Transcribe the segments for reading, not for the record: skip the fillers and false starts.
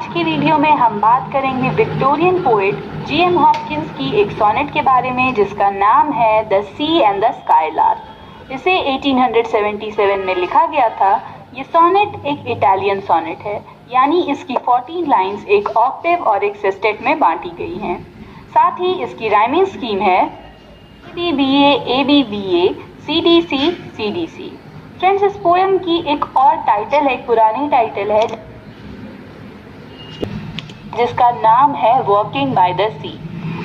आज की वीडियो में हम बात करेंगे विक्टोरियन पोएट जीएम हॉपकिंस की एक सोनेट के बारे में जिसका नाम है the sea and the skylark. इसे 1877 में लिखा गया था। ये सोनेट एक इटालियन सोनेट है, यानी इसकी 14 लाइंस एक ऑक्टेव और एक सेस्टेट में बांटी गई हैं। साथ ही इसकी राइमिंग स्कीम है ABBA ABBA CDC CDC। Friends, इस पोएम की एक और टाइटल है, एक पुरानी टाइटल है जिसका नाम है वॉकिंग बाय द सी।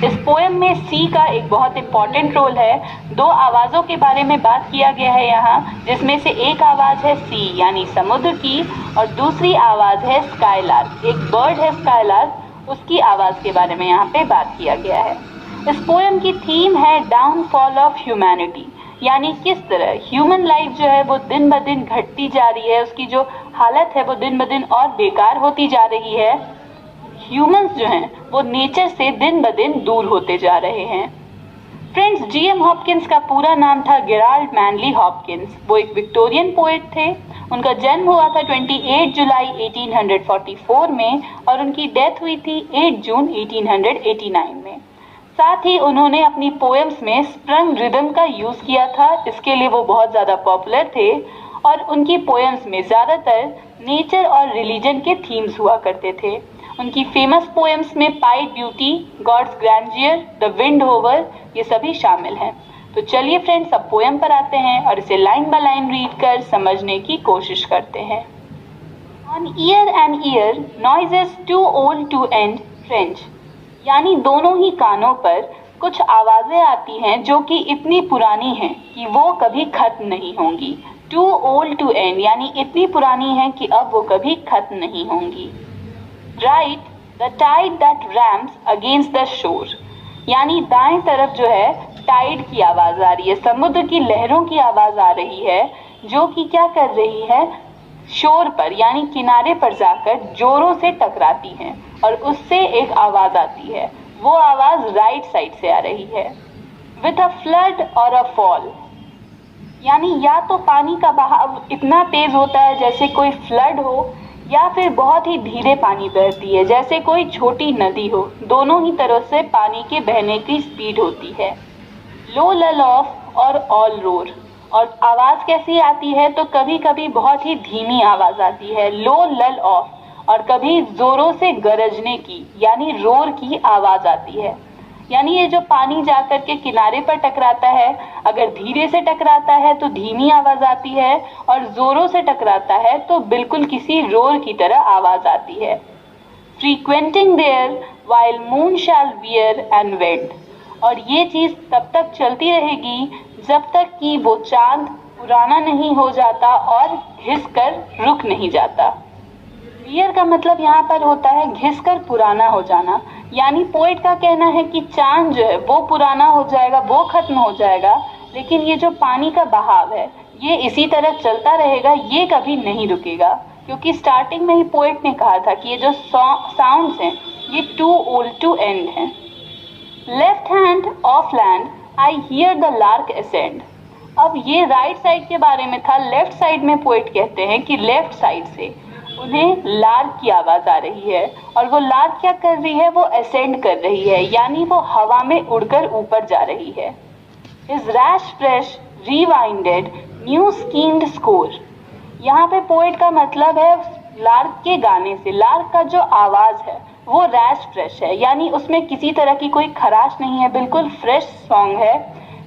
इस पोएम में सी का एक बहुत इंपॉर्टेंट रोल है। दो आवाज़ों के बारे में बात किया गया है यहाँ, जिसमें से एक आवाज़ है सी यानी समुद्र की और दूसरी आवाज़ है स्काई लार्क, एक बर्ड है स्काई लार्क, उसकी आवाज़ के बारे में यहाँ पे बात किया गया है। इस पोएम की थीम है डाउनफॉल ऑफ ह्यूमैनिटी, यानी किस तरह ह्यूमन लाइफ जो है वो दिन ब दिन घटती जा रही है, उसकी जो हालत है वो दिन ब दिन और बेकार होती जा रही है। ह्यूमंस जो हैं वो नेचर से दिन ब दिन दूर होते जा रहे हैं। फ्रेंड्स, जीएम हॉपकिंस का पूरा नाम था गेराल्ड मैनली हॉपकिंस। वो एक विक्टोरियन पोएट थे। उनका जन्म हुआ था 28 जुलाई 1844 में और उनकी डेथ हुई थी 8 जून 1889 में। साथ ही उन्होंने अपनी पोएम्स में स्प्रंग रिदम का यूज किया था, इसके लिए वो बहुत ज़्यादा पॉपुलर थे और उनकी पोएम्स में ज़्यादातर नेचर और रिलीजन के थीम्स हुआ करते थे। उनकी फेमस पोएम्स में pied beauty, God's grandeur, the windhover, ये सभी शामिल हैं। तो चलिए फ्रेंड्स, अब पोएम पर आते हैं और इसे लाइन बाय लाइन रीड कर समझने की कोशिश करते हैं। On ear and ear noises too old to end French, यानी दोनों ही कानों पर कुछ आवाज़ें आती हैं जो कि इतनी पुरानी हैं कि वो कभी खत्म नहीं होंगी। टू ओल्ड टू एंड यानी इतनी पुरानी हैं कि अब वो कभी खत्म नहीं होंगी। Right the tide that rams against the shore, यानी दाएं तरफ जो है टाइड की आवाज़ आ रही है, समुद्र की लहरों की आवाज़ आ रही है जो कि क्या कर रही है, शोर पर यानी किनारे पर जाकर जोरों से टकराती हैं और उससे एक आवाज़ आती है। वो आवाज़ राइट साइड से आ रही है। विथ अ फ्लड और अ फॉल, यानी या तो पानी का बहाव इतना तेज होता है जैसे कोई फ्लड हो, या फिर बहुत ही धीरे पानी बहती है जैसे कोई छोटी नदी हो। दोनों ही तरह से पानी के बहने की स्पीड होती है। लो लल ऑफ और ऑल रोर, और आवाज़ कैसी आती है तो कभी कभी बहुत ही धीमी आवाज़ आती है, लो लल ऑफ, और कभी ज़ोरों से गरजने की यानी रोर की आवाज़ आती है। यानी ये जो पानी जाकर के किनारे पर टकराता है, अगर धीरे से टकराता है तो धीमी आवाज़ आती है और ज़ोरों से टकराता है तो बिल्कुल किसी रोर की तरह आवाज़ आती है। Frequenting there while moon shall wear and went, और ये चीज़ तब तक चलती रहेगी जब तक कि वो चांद पुराना नहीं हो जाता और घिस कर रुक नहीं जाता। वियर का मतलब यहाँ पर होता है घिसकर पुराना हो जाना, यानी पोएट का कहना है कि चांद जो है वो पुराना हो जाएगा, वो खत्म हो जाएगा, लेकिन ये जो पानी का बहाव है ये इसी तरह चलता रहेगा, ये कभी नहीं रुकेगा। क्योंकि स्टार्टिंग में ही पोएट ने कहा था कि ये जो साउंड्स हैं ये टू ओल्ड टू एंड हैं। Left hand of land I hear the lark ascend, अब ये राइट साइड के बारे में था। लेफ्ट साइड में पोएट कहते हैं कि लेफ्ट साइड से उन्हें लार्क की आवाज़ आ रही है और वो लार्क क्या कर रही है, वो असेंड कर रही है, यानी वो हवा में उड़कर ऊपर जा रही है। His rash fresh rewinded new schemed score, यहाँ पे पोएट का मतलब है लार्क के गाने से, लार्क का जो आवाज़ है वो रैश फ्रेश है, यानी उसमें किसी तरह की कोई खराश नहीं है, बिल्कुल फ्रेश सॉन्ग है।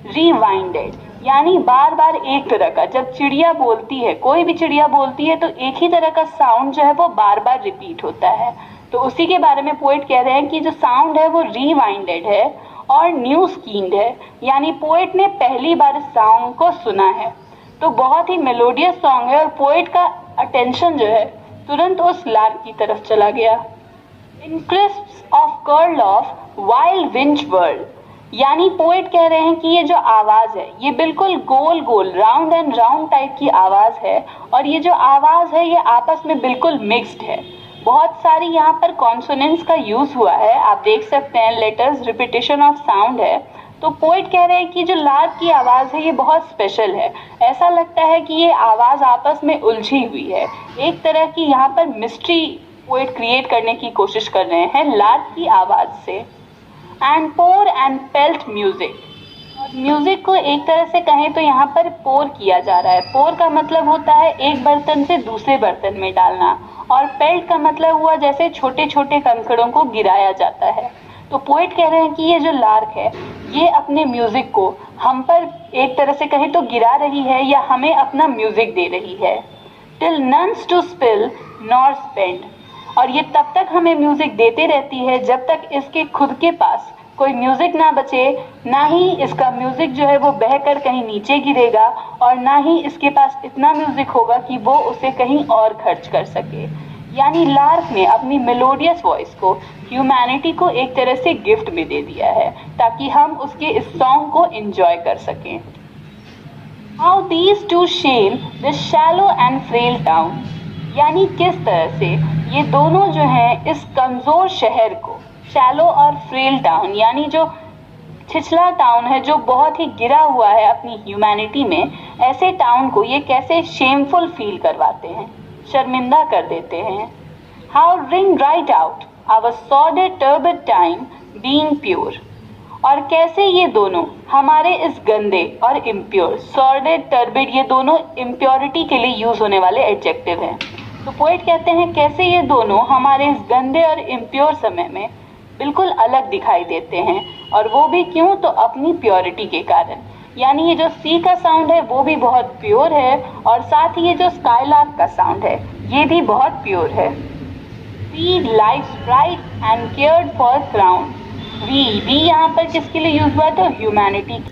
रिवाइंडेड यानी बार बार एक तरह का, जब चिड़िया बोलती है, कोई भी चिड़िया बोलती है तो एक ही तरह का साउंड जो है वो बार बार रिपीट होता है। तो उसी के बारे में पोएट कह रहे हैं कि जो साउंड है वो रिवाइंडेड है और न्यू स्कीन्ड है, यानी पोएट ने पहली बार साउंड को सुना है। तो बहुत ही मेलोडियस सॉन्ग है और पोएट का अटेंशन जो है तुरंत उस लार्क की तरफ चला गया। In crisps of curl of wild winch world, यानी पोएट कह रहे हैं कि ये जो आवाज़ है ये बिल्कुल गोल गोल राउंड एंड राउंड टाइप की आवाज़ है और ये जो आवाज़ है ये आपस में बिल्कुल मिक्स्ड है। बहुत सारी यहाँ पर कॉन्सोनेंट्स का यूज़ हुआ है, आप देख सकते हैं, लेटर्स, रिपीटेशन ऑफ साउंड है। तो पोएट कह रहे हैं कि जो लार्क की आवाज़ है ये बहुत स्पेशल है, ऐसा लगता है कि ये आवाज़ आपस में उलझी हुई है, एक तरह की यहाँ पर मिस्ट्री पोएट क्रिएट करने की कोशिश कर रहे हैं लार्क की आवाज से। And pour and pelt music, music को एक तरह से कहें तो यहाँ पर पोर किया जा रहा है। पोर का मतलब होता है एक बर्तन से दूसरे बर्तन में डालना, और पेल्ट का मतलब हुआ जैसे छोटे छोटे कंकड़ों को गिराया जाता है। तो पोएट कह रहे हैं कि ये जो लार्क है ये अपने म्यूजिक को हम पर एक तरह से कहें तो गिरा रही है, या हमें अपना म्यूजिक दे रही है। Till none's to spill nor spend, और ये तब तक हमें म्यूजिक देते रहती है जब तक इसके खुद के पास कोई म्यूजिक ना बचे, ना ही इसका म्यूजिक जो है वो बहकर कहीं नीचे गिरेगा, और ना ही इसके पास इतना म्यूजिक होगा कि वो उसे कहीं और खर्च कर सके। यानी लार्क ने अपनी मेलोडियस वॉइस को ह्यूमैनिटी को एक तरह से गिफ्ट में दे दिया है, ताकि हम उसके इस सॉन्ग को एंजॉय कर सकें। How these two shame this shallow and frail town, यानी किस तरह से ये दोनों जो हैं इस कमजोर शहर को, शैलो और फ्रेल टाउन यानी जो छिछला टाउन है, जो बहुत ही गिरा हुआ है अपनी ह्यूमैनिटी में, ऐसे टाउन को ये कैसे शेमफुल फील करवाते हैं, शर्मिंदा कर देते हैं। How ring right out our sordid turbid time being pure, और कैसे ये दोनों हमारे इस गंदे और इम्प्योर, सॉर्डेड टर्बिड ये दोनों इम्प्योरिटी के लिए यूज होने वाले एडजेक्टिव हैं। तो पोएट कहते हैं कैसे ये दोनों हमारे इस गंदे और इम्प्योर समय में बिल्कुल अलग दिखाई देते हैं, और वो भी क्यों, तो अपनी प्योरिटी के कारण। यानी ये जो सी का साउंड है वो भी बहुत प्योर है, और साथ ही ये जो स्काईलार्क का साउंड है ये भी बहुत प्योर है। We life bright and cared for crown, वी यहाँ पर किसके लिए यूज हुआ, तो ह्यूमैनिटी।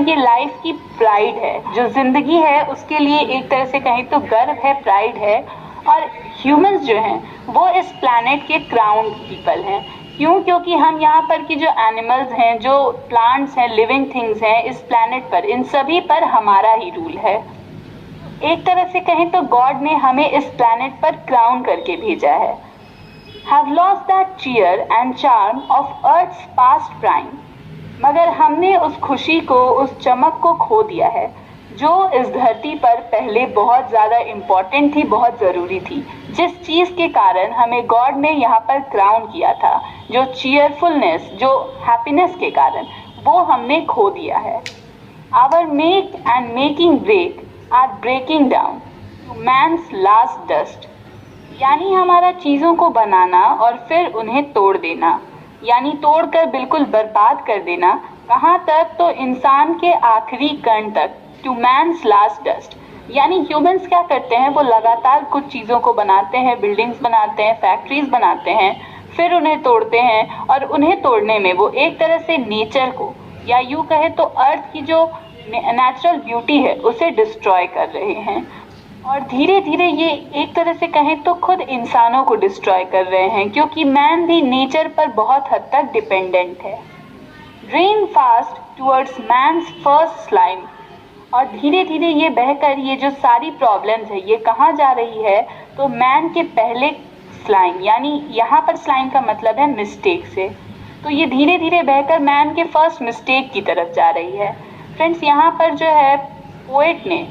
ये लाइफ की प्राइड है, जो जिंदगी है उसके लिए एक तरह से कहें तो गर्व है, प्राइड है। और ह्यूमंस जो हैं वो इस प्लैनेट के क्राउन पीपल हैं। क्यों? क्योंकि हम यहाँ पर की जो एनिमल्स हैं, जो प्लांट्स हैं, लिविंग थिंग्स हैं इस प्लैनेट पर, इन सभी पर हमारा ही रूल है। एक तरह से कहें तो गॉड ने हमें इस प्लैनेट पर क्राउन करके भेजा है। Have lost that cheer and charm of earth's past prime, मगर हमने उस खुशी को, उस चमक को खो दिया है जो इस धरती पर पहले बहुत ज़्यादा इम्पोर्टेंट थी, बहुत ज़रूरी थी। जिस चीज़ के कारण हमें गॉड ने यहाँ पर क्राउन किया था, जो चीयरफुलनेस, जो हैप्पीनेस के कारण, वो हमने खो दिया है। Our make and making break are breaking down to man's last dust, यानी हमारा चीज़ों को बनाना और फिर उन्हें तोड़ देना, यानी तोड़कर बिल्कुल बर्बाद कर देना। कहाँ तक? तो इंसान के आखिरी कण तक, टू मैन्स लास्ट डस्ट। यानी ह्यूमंस क्या करते हैं, वो लगातार कुछ चीज़ों को बनाते हैं, बिल्डिंग्स बनाते हैं, फैक्ट्रीज बनाते हैं, फिर उन्हें तोड़ते हैं, और उन्हें तोड़ने में वो एक तरह से नेचर को, या यूँ कहे तो अर्थ की जो नेचुरल ब्यूटी है उसे डिस्ट्रॉय कर रहे हैं। और धीरे धीरे ये एक तरह से कहें तो खुद इंसानों को डिस्ट्रॉय कर रहे हैं, क्योंकि मैन भी नेचर पर बहुत हद तक डिपेंडेंट है। Drain fast towards man's first slime, और धीरे धीरे ये बहकर ये जो सारी प्रॉब्लम्स है ये कहाँ जा रही है, तो मैन के पहले स्लाइम, यानी यहाँ पर स्लाइम का मतलब है मिस्टेक से, तो ये धीरे धीरे बहकर मैन के फर्स्ट मिस्टेक की तरफ जा रही है। फ्रेंड्स, यहाँ पर जो है पोएट ने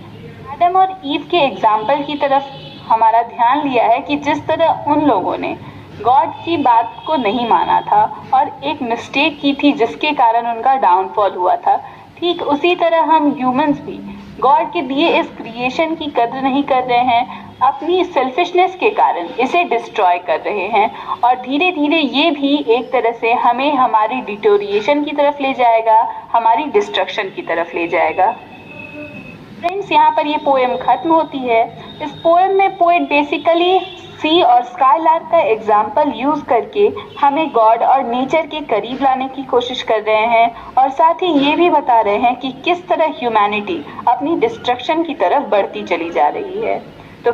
एडम और ईव के एग्जाम्पल की तरफ हमारा ध्यान लिया है कि जिस तरह उन लोगों ने गॉड की बात को नहीं माना था और एक मिस्टेक की थी जिसके कारण उनका डाउनफॉल हुआ था, ठीक उसी तरह हम ह्यूमंस भी गॉड के दिए इस क्रिएशन की कद्र नहीं कर रहे हैं, अपनी सेल्फिशनेस के कारण इसे डिस्ट्रॉय कर रहे हैं, और धीरे धीरे ये भी एक तरह से हमें हमारी डिटोरिएशन की तरफ ले जाएगा, हमारी डिस्ट्रक्शन की तरफ ले जाएगा। फ्रेंड्स, यहाँ पर ये पोएम खत्म होती है। इस पोएम में पोएट बेसिकली सी और स्काईलार्क का एग्जाम्पल यूज करके हमें गॉड और नेचर के करीब लाने की कोशिश कर रहे हैं, और साथ ही ये भी बता रहे हैं कि किस तरह ह्यूमैनिटी अपनी डिस्ट्रक्शन की तरफ बढ़ती चली जा रही है। तो